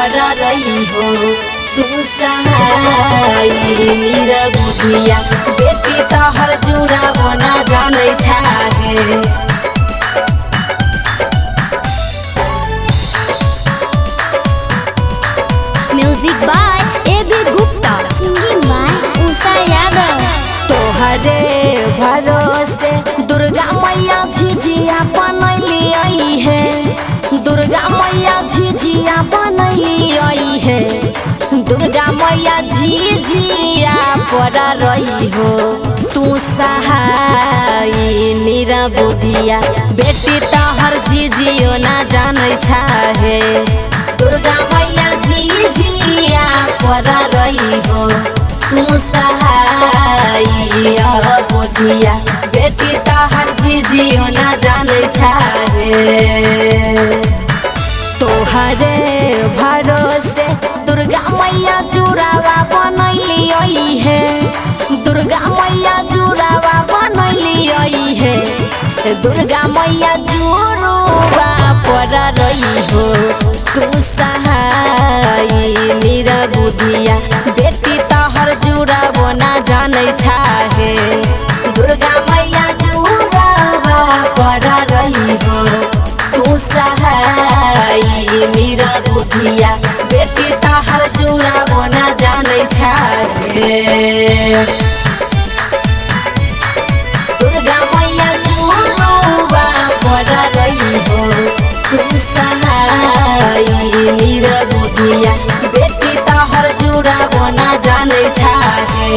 पड़ा रही हो तू सहाय मेरा बुधिया बेटी तोहर जुड़ाबो ना जाने चाहे। Music by A B. Gupta, singing by Usha Yadav. तोहरे भरोसे दुर्गा मैया झिझिया बनली आई है, दुर्गा मैया झिझिया बनली आई है, दुर्गा मैया झिझिया पड़ा रही हो तू सहाय मेरा बुधिया बेटी तोहर झिझियो ना जाने चाहे। दुर्गा मैया झिझिया पड़ा रही हो तू सहाय बुधिया बेटी तोहर झिझियो ना जाने चाहे। तोहरे भरोसे दुर्गा मैया जुड़ावा बनली आई है, दुर्गा मैया जुड़ावा बनली आई है, दुर्गा मैया जुड़वा पड़ा रही हो तू सहाय मेरा बुधिया बेटी तोहर जुड़ाबो ना जाने चाहे। दुर्गा मैया जुड़ावा पड़ा रही हो तू सहाय मेरा बुधिया बेटी तोहर जुड़ाबो ना जाने चाहे। दुर्गा मैया जुड़वा पड़ा रही हो तू सहाय मेरा बुधिया बेटी तोहर जुड़ाबो ना जाने चाहे।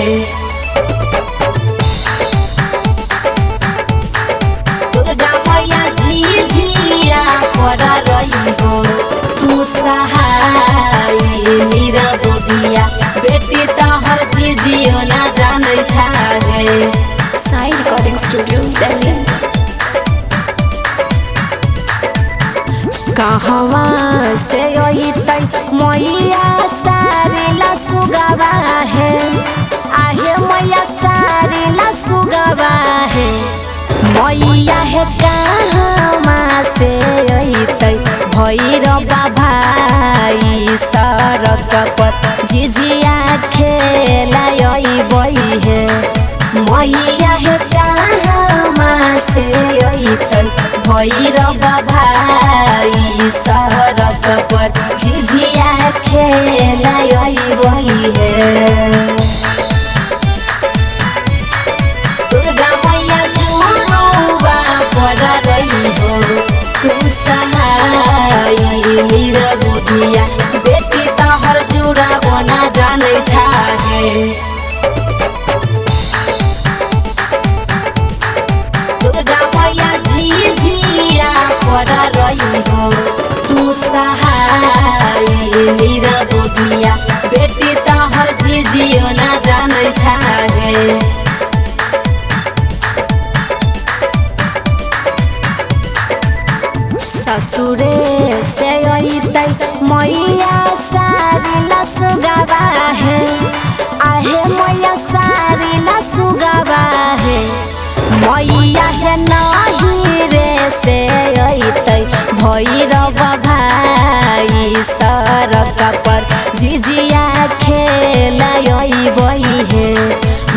दुर्गा मैया झिझिया पड़ा रही हो तू सहाय मेरा बुधिया बेटी तोहर झिझियो ना जाने चाहे। साई रिकॉर्डिंग स्टूडियो दिल्ली। कहवा से अइतै मैया सारेला सुगवा है, आहे मैया सारेला सुगवा है, मैया है कहवा से अइतै भैरवा भाई सड़क पर झिझिया खेला अइबै है, मैया है कहवा से अइतै भैरवा भाई सड़क पर झिझिया खेला अइबै है। दुर्गा मैया जुड़वा पड़ा रही हो तू सहाय मेरा बुधिया बेटी तोहर जुड़ाबो ना जाने चाहे। दुर्गा मैया झिझिया पड़ा रही हो तू सहाय मेरा बुधिया बेटी तोहर झिझियो ना जाने चाहे। ससुरे से अइतै मैया सारेला सुगवा है, आहे मैया सारेला सुगवा है, मैया है नहीं रे से अइतै भैरवा भाई सड़क पर झिझिया खेला अइबै है,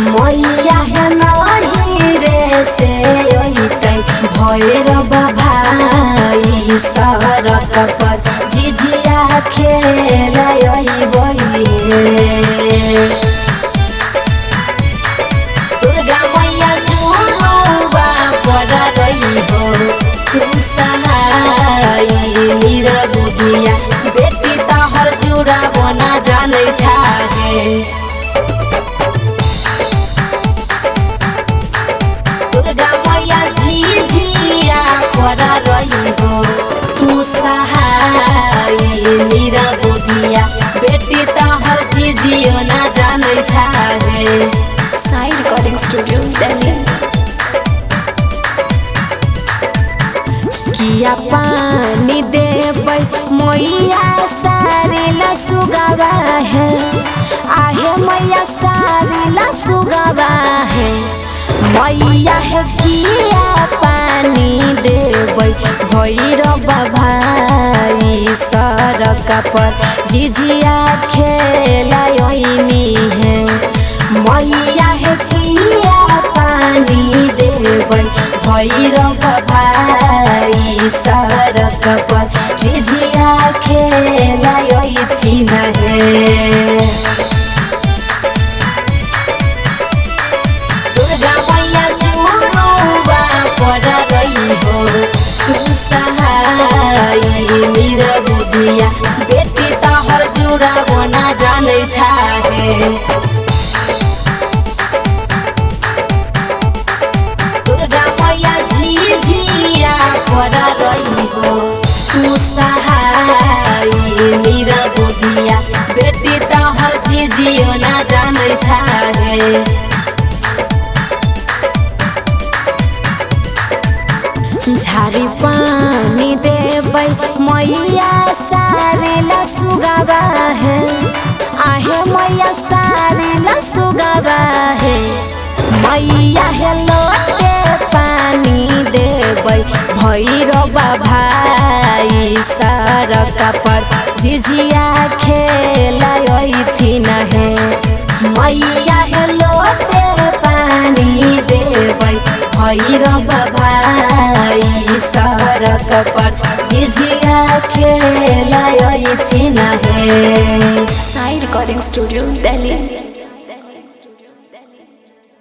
मैया है नहीं रे से अइतै भैरवा भाई सड़क पर झिझिया खेला अइबै है। दुर्गा मैया जुड़वा पड़ा रही हो तू सहाय मेरा बुधिया बेटी तोहर जुड़ाबो ना जाने चाहे। दुर्गा मैया झिझिया पड़ा रही हो तू सहाय मेरा बुधिया बेटी तोहर झिझियो ना जाने चाहे। साई रिकॉर्डिंग स्टूडियो दिल्ली। किया पानी देबै मैया सारेला सुगवा है, आहे मैया सारेला सुगवा है, मैया है किया पानी देबै भैरवा भाई सड़क सड़क पर झिझिया खेलनी है। मैया है किया पानी देबै भैरव भाई सड़क पर झिझिया खेलती है। दुर्गा मैया जुड़ुआ पर रही हो तू सहाय मेरा बुधिया बेटी तहर जुड़ाबो ना जाने छाहे। दुर्गा मैया झिझिया पर रही हो तू सहाय मेरा बुधिया बेटी तहर झिझियो ना जाने छाहे। झाड़ी पानी देबै मैया सारेला सुगावा है। आहे मैया सारेला सुगावा है। मैया है लोटे पानी देबै भैरव भाई सड़क पर झिझिया खेलती है। मैया है लोटे पानी देबै भैरव भाई सड़क पर झिझिया खेलती है। साई रिकॉर्डिंग स्टूडियो दिल्ली।